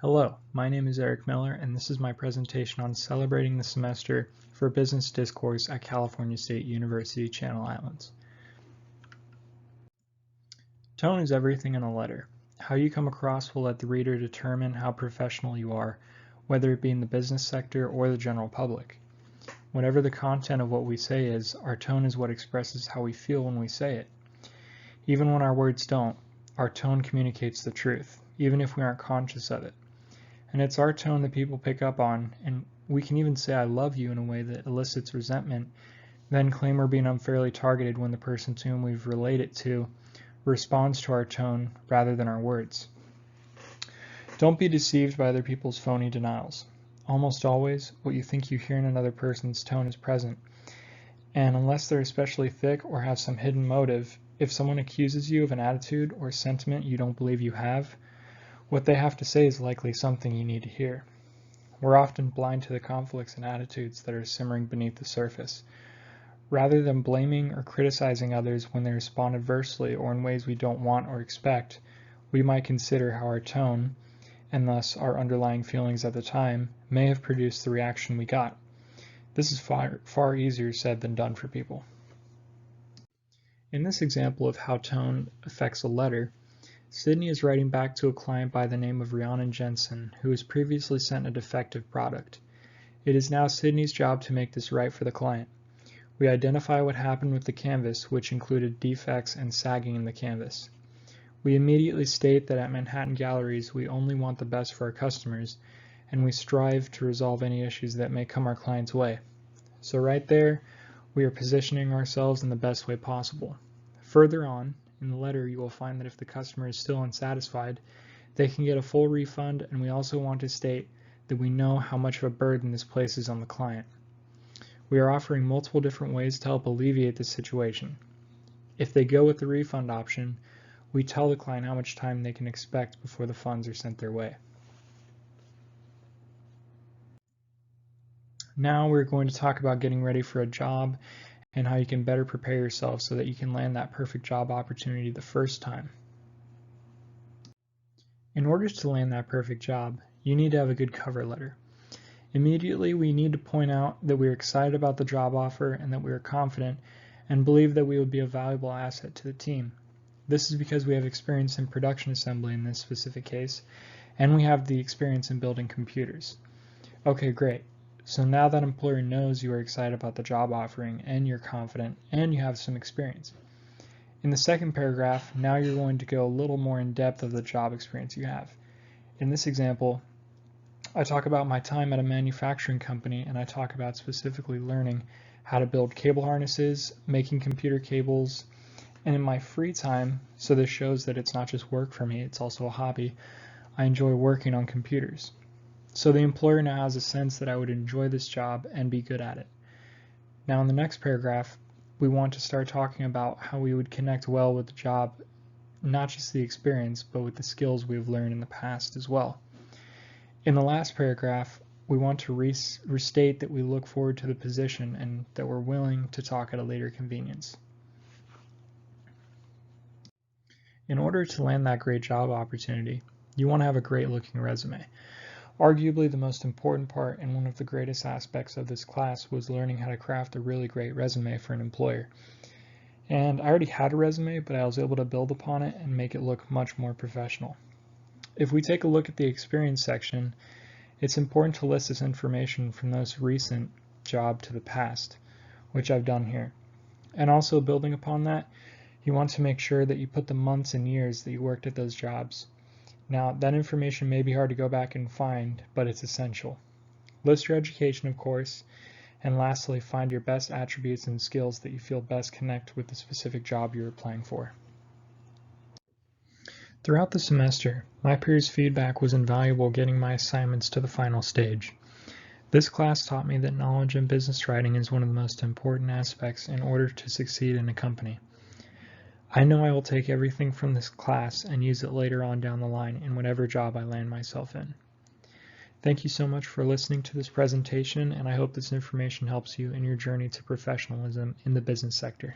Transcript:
Hello, my name is Eric Miller, and this is my presentation on celebrating the semester for business discourse at California State University, Channel Islands. Tone is everything in a letter. How you come across will let the reader determine how professional you are, whether it be in the business sector or the general public. Whatever the content of what we say is, our tone is what expresses how we feel when we say it. Even when our words don't, our tone communicates the truth, even if we aren't conscious of it. And it's our tone that people pick up on, and we can even say I love you in a way that elicits resentment, then claim we're being unfairly targeted when the person to whom we've related to responds to our tone rather than our words. Don't be deceived by other people's phony denials. Almost always, what you think you hear in another person's tone is present, and unless they're especially thick or have some hidden motive, if someone accuses you of an attitude or sentiment you don't believe you have, what they have to say is likely something you need to hear. We're often blind to the conflicts and attitudes that are simmering beneath the surface. Rather than blaming or criticizing others when they respond adversely or in ways we don't want or expect, we might consider how our tone, and thus our underlying feelings at the time, may have produced the reaction we got. This is far easier said than done for people. In this example of how tone affects a letter, Sydney is writing back to a client by the name of Rhiannon Jensen, who was previously sent a defective product. It is now Sydney's job to make this right for the client. We identify what happened with the canvas, which included defects and sagging in the canvas. We immediately state that at Manhattan Galleries we only want the best for our customers, and we strive to resolve any issues that may come our client's way. So right there, we are positioning ourselves in the best way possible. Further on, in the letter, you will find that if the customer is still unsatisfied, they can get a full refund, and we also want to state that we know how much of a burden this places on the client. We are offering multiple different ways to help alleviate this situation. If they go with the refund option, we tell the client how much time they can expect before the funds are sent their way. Now we're going to talk about getting ready for a job and how you can better prepare yourself so that you can land that perfect job opportunity the first time. In order to land that perfect job, you need to have a good cover letter. Immediately, we need to point out that we are excited about the job offer and that we are confident and believe that we would be a valuable asset to the team. This is because we have experience in production assembly in this specific case, and we have the experience in building computers. Okay, great. So now that employer knows you are excited about the job offering and you're confident and you have some experience. In the second paragraph, now you're going to go a little more in depth of the job experience you have. In this example, I talk about my time at a manufacturing company, and I talk about specifically learning how to build cable harnesses, making computer cables, and in my free time, so this shows that it's not just work for me, it's also a hobby, I enjoy working on computers. So the employer now has a sense that I would enjoy this job and be good at it. Now in the next paragraph, we want to start talking about how we would connect well with the job, not just the experience, but with the skills we've learned in the past as well. In the last paragraph, we want to restate that we look forward to the position and that we're willing to talk at a later convenience. In order to land that great job opportunity, you want to have a great looking resume. Arguably the most important part and one of the greatest aspects of this class was learning how to craft a really great resume for an employer. And I already had a resume, but I was able to build upon it and make it look much more professional. If we take a look at the experience section, it's important to list this information from the most recent job to the past, which I've done here. And also building upon that, you want to make sure that you put the months and years that you worked at those jobs. Now, that information may be hard to go back and find, but it's essential. List your education, of course, and lastly, find your best attributes and skills that you feel best connect with the specific job you're applying for. Throughout the semester, my peers' feedback was invaluable getting my assignments to the final stage. This class taught me that knowledge in business writing is one of the most important aspects in order to succeed in a company. I know I will take everything from this class and use it later on down the line in whatever job I land myself in. Thank you so much for listening to this presentation, and I hope this information helps you in your journey to professionalism in the business sector.